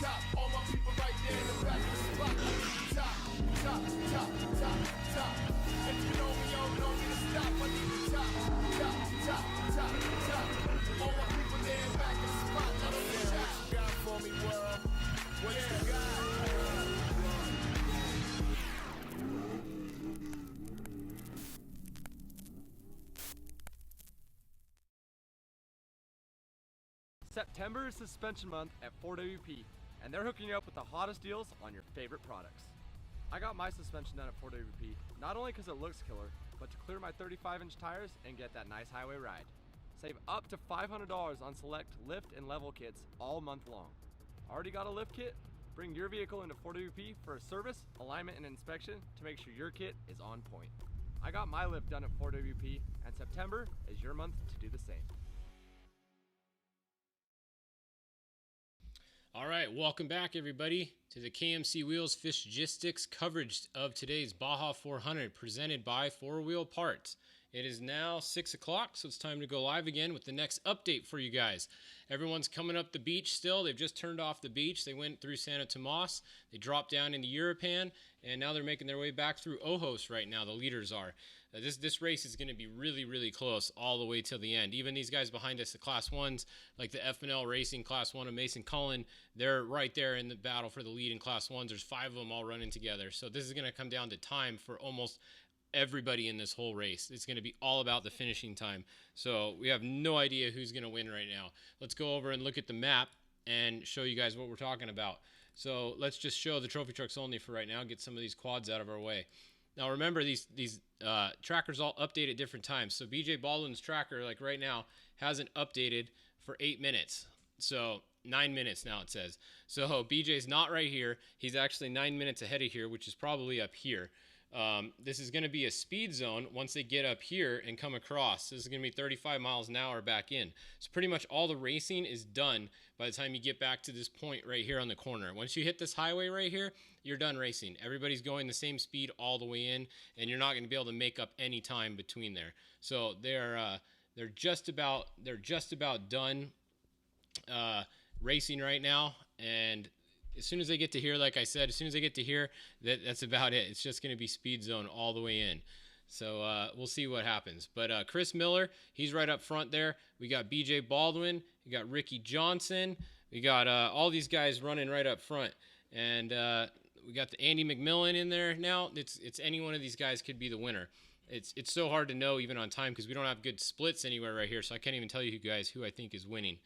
top. All my people right there in the back of the spot. Top, top, top, top, top. If you know me, you don't need to stop. I need the top, top, top, top, top. All my people there in back of the spot. Let them shot. What you got for me, world? What you got? September is suspension month at 4WP, and they're hooking you up with the hottest deals on your favorite products. I got my suspension done at 4WP, not only because it looks killer, but to clear my 35-inch tires and get that nice highway ride. Save up to $500 on select lift and level kits all month long. Already got a lift kit? Bring your vehicle into 4WP for a service, alignment, and inspection to make sure your kit is on point. I got my lift done at 4WP, and September is your month to do the same. All right, welcome back everybody to the KMC Wheels Fishgistics coverage of today's Baja 400 presented by 4Wheel Parts. It is now 6 o'clock, so it's time to go live again with the next update for you guys. Everyone's coming up the beach still. They've just turned off the beach. They went through Santa Tomas. They dropped down into Europan, and now they're making their way back through Ojos right now. The leaders are. This race is going to be really, really close all the way till the end. Even these guys behind us, the Class 1s, like the F&L Racing Class 1 of Mason Cullen, they're right there in the battle for the lead in Class 1s. There's 5 of them all running together. So this is going to come down to time for almost everybody in this whole race. It's going to be all about the finishing time. So we have no idea who's going to win right now. Let's go over and look at the map and show you guys what we're talking about. So let's just show the trophy trucks only for right now, get some of these quads out of our way. Now remember, these trackers all update at different times. So BJ Baldwin's tracker, like right now, hasn't updated for 8 minutes. So 9 minutes now it says. So BJ's not right here. He's actually 9 minutes ahead of here, which is probably up here. This is going to be a speed zone once they get up here and come across. This is going to be 35 miles an hour back in. So pretty much all the racing is done by the time you get back to this point right here on the corner. Once you hit this highway right here, you're done racing. Everybody's going the same speed all the way in, and you're not going to be able to make up any time between there. So they're just about done racing right now, and as soon as they get to here, like I said, as soon as they get to here, that's about it. It's just going to be speed zone all the way in. So we'll see what happens. But Chris Miller, he's right up front there. We got BJ Baldwin. We got Ricky Johnson. We got all these guys running right up front. And we got the Andy McMillan in there now. It's any one of these guys could be the winner. It's so hard to know even on time because we don't have good splits anywhere right here. So I can't even tell you guys who I think is winning.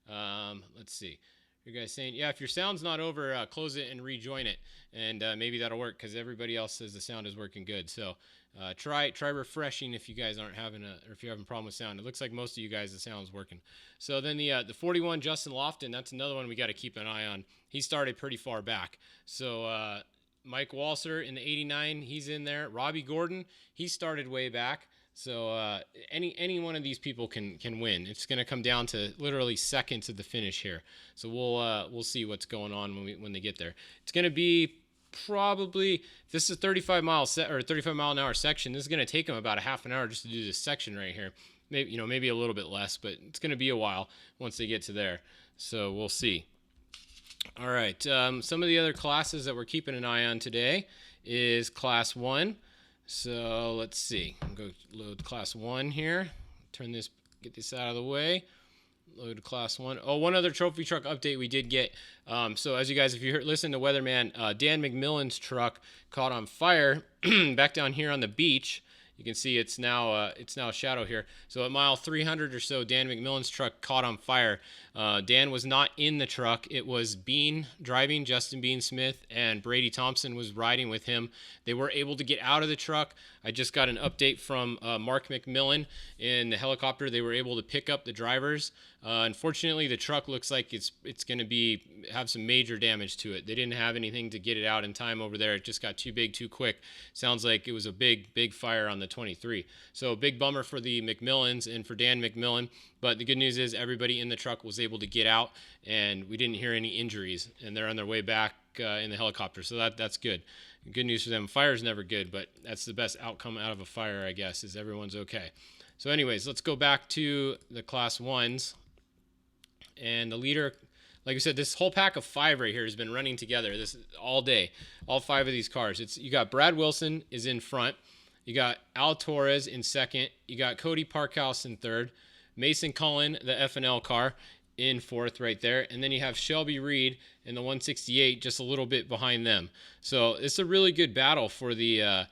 Let's see. You guys saying, yeah, if your sound's not over, close it and rejoin it, and maybe that'll work because everybody else says the sound is working good. So try refreshing if you guys aren't having or if you're having a problem with sound. It looks like most of you guys the sound's working. So then the 41 Justin Lofton, that's another one we got to keep an eye on. He started pretty far back. So Mike Walser in the 89, he's in there. Robbie Gordon, he started way back. So any one of these people can win. It's going to come down to literally seconds of the finish here. So we'll see what's going on when they get there. It's going to be probably, if this is a 35 mile an hour section, this is going to take them about a half an hour just to do this section right here. Maybe a little bit less, but it's going to be a while once they get to there. So we'll see. All right. Some of the other classes that we're keeping an eye on today is Class 1. So let's see. I'll go load Class 1 here. Get this out of the way. Load Class 1. Oh, one other trophy truck update we did get. So as you guys, if you listen to Weatherman, Dan McMillan's truck caught on fire back down here on the beach. You can see it's now a shadow here. So at mile 300 or so, Dan McMillan's truck caught on fire. Dan was not in the truck. It was Bean driving, Justin Bean Smith, and Brady Thompson was riding with him. They were able to get out of the truck. I just got an update from Mark McMillan in the helicopter. They were able to pick up the drivers. Unfortunately, the truck looks like it's going to have some major damage to it. They didn't have anything to get it out in time over there. It just got too big too quick. Sounds like it was a big fire on the 23. So a big bummer for the McMillans and for Dan McMillan. But the good news is everybody in the truck was able to get out, and we didn't hear any injuries. And they're on their way back in the helicopter, so that's good. Good news for them. Fire's never good, but that's the best outcome out of a fire, I guess, is everyone's okay. So anyways, let's go back to the Class 1s. And the leader like I said, this whole pack of 5 right here has been running together this all day. All 5 of these cars. You got Brad Wilson is in front. You got Al Torres in second. You got Cody Parkhouse in third. Mason Cullen, the F&L car, in fourth right there. And then you have Shelby Reed in the 168 just a little bit behind them. So it's a really good battle for the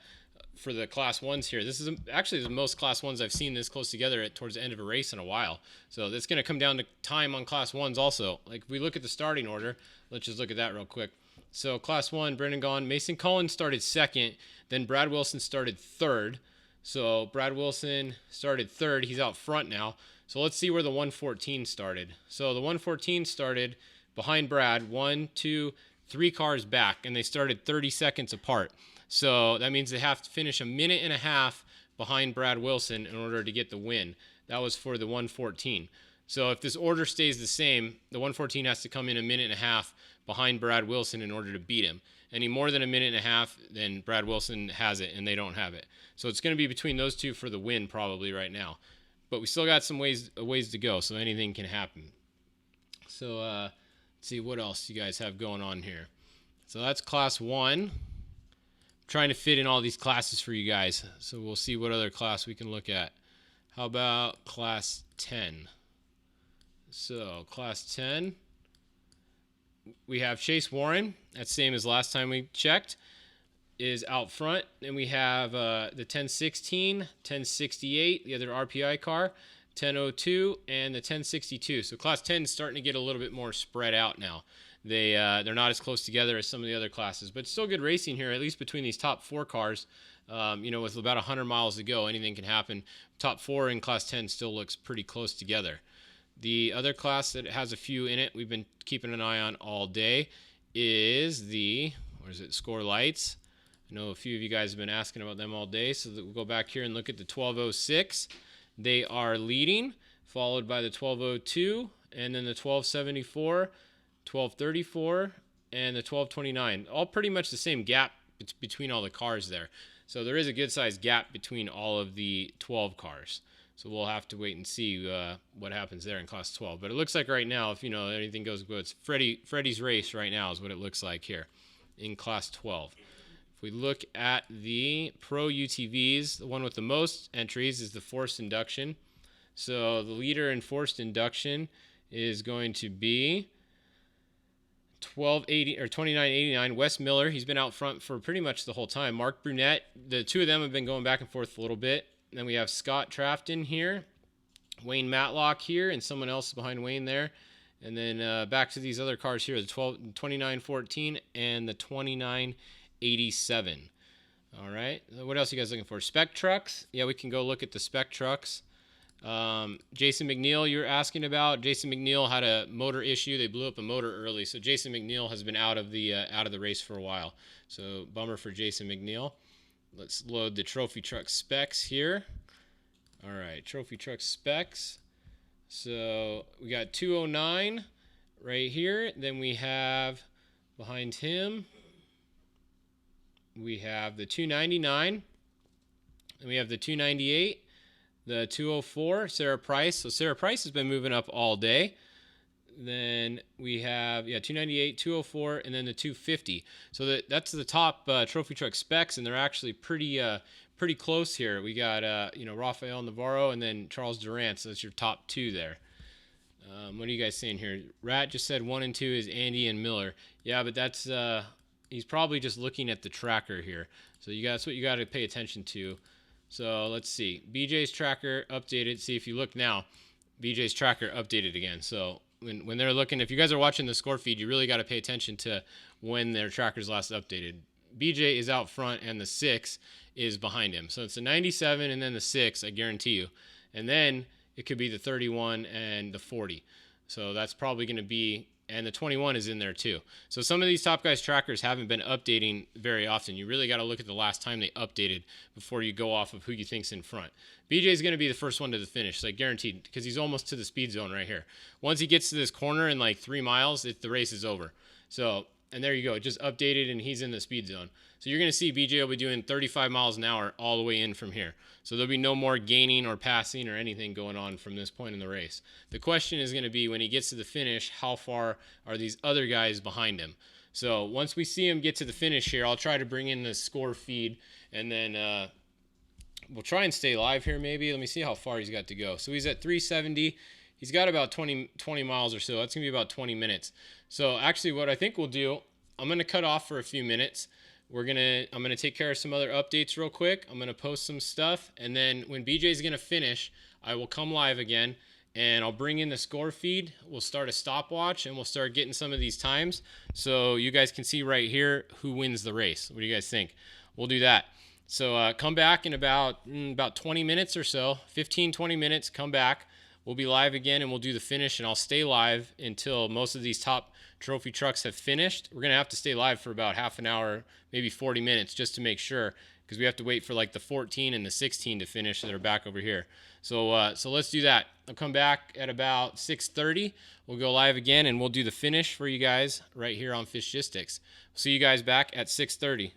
Class 1s here. This is actually the most Class 1s I've seen this close together towards the end of a race in a while. So that's going to come down to time on Class 1s also. Like if we look at the starting order, let's just look at that real quick. So Class 1, Brendan Gaughan, Mason Cullen started second, then Brad Wilson started third. So Brad Wilson started third. He's out front now. So let's see where the 114 started. So the 114 started behind Brad, 1, 2, 3 cars back, and they started 30 seconds apart. So that means they have to finish a minute and a half behind Brad Wilson in order to get the win. That was for the 114. So if this order stays the same, the 114 has to come in a minute and a half behind Brad Wilson in order to beat him. Any more than a minute and a half, then Brad Wilson has it and they don't have it. So it's going to be between those two for the win probably right now. But we still got some ways to go, so anything can happen. So let's see what else you guys have going on here. So that's Class 1. Trying to fit in all these classes for you guys. So we'll see what other class we can look at. How about Class 10? So Class 10, we have Chase Warren. That's same as last time we checked, is out front. And we have the 1016, 1068, the other RPI car, 1002, and the 1062. So Class 10 is starting to get a little bit more spread out now. They're not as close together as some of the other classes, but still good racing here, at least between these top 4 cars. With about 100 miles to go, anything can happen. Top 4 in Class 10 still looks pretty close together. The other class that has a few in it, we've been keeping an eye on all day, is the, Score Lights. I know a few of you guys have been asking about them all day, so we'll go back here and look at the 1206. They are leading, followed by the 1202, and then the 1274, 1234, and the 1229. All pretty much the same gap between all the cars there. So there is a good sized gap between all of the 12 cars. So we'll have to wait and see what happens there in Class 12. But it looks like right now, if anything goes good, it's Freddie's race right now is what it looks like here in Class 12. If we look at the Pro UTVs, the one with the most entries is the forced induction. So the leader in forced induction is going to be 1280 or 2989. Wes Miller, he's been out front for pretty much the whole time. Mark Brunette, the two of them have been going back and forth a little bit. Then we have Scott Trafton here, Wayne Matlock here, and someone else behind Wayne there. And then back to these other cars here, the 2914 and the 2987. All right. What else are you guys looking for? Spec trucks. Yeah, we can go look at the spec trucks. Jason McNeil, you're asking about. Jason McNeil had a motor issue. They blew up a motor early, so Jason McNeil has been out of the race for a while. So bummer for Jason McNeil. Let's load the trophy truck specs here. All right, trophy truck specs. So we got 209 right here. Then we have behind him, we have the 299. And we have the 298. The 204, Sarah Price. So Sarah Price has been moving up all day. Then we have, 298, 204, and then the 250. So that's the top trophy truck specs, and they're actually pretty close here. We got, Rafael Navarro and then Charles Durant. So that's your top 2 there. What are you guys saying here? Rat just said 1 and 2 is Andy and Miller. Yeah, but that's he's probably just looking at the tracker here. So that's what you got to pay attention to. So let's see. BJ's tracker updated. See, if you look now, BJ's tracker updated again. So when they're looking, if you guys are watching the score feed, you really got to pay attention to when their tracker's last updated. BJ is out front and the 6 is behind him. So it's the 97 and then the 6, I guarantee you. And then it could be the 31 and the 40. So that's probably going to be, and the 21 is in there too. So some of these Top Guys trackers haven't been updating very often. You really got to look at the last time they updated before you go off of who you think's in front. BJ is going to be the first one to the finish, like guaranteed, because he's almost to the speed zone right here. Once he gets to this corner in like 3 miles, the race is over. So And there you go. It just updated and he's in the speed zone. So you're going to see BJ will be doing 35 miles an hour all the way in from here. So there'll be no more gaining or passing or anything going on from this point in the race. The question is going to be when he gets to the finish, how far are these other guys behind him? So once we see him get to the finish here, I'll try to bring in the score feed, and then we'll try and stay live here maybe. Let me see how far he's got to go. So he's at 370. He's got about 20 miles or so. That's going to be about 20 minutes. So actually what I think we'll do, I'm going to cut off for a few minutes. I'm going to take care of some other updates real quick. I'm going to post some stuff. And then when BJ's going to finish, I will come live again and I'll bring in the score feed. We'll start a stopwatch and we'll start getting some of these times. So you guys can see right here who wins the race. What do you guys think? We'll do that. So come back in about 20 minutes or so, 15, 20 minutes, come back. We'll be live again and we'll do the finish, and I'll stay live until most of these top trophy trucks have finished. We're going to have to stay live for about half an hour, maybe 40 minutes just to make sure, because we have to wait for like the 14 and the 16 to finish that are back over here. So let's do that. I'll come back at about 6:30. We'll go live again and we'll do the finish for you guys right here on Fishgistics. See you guys back at 6:30.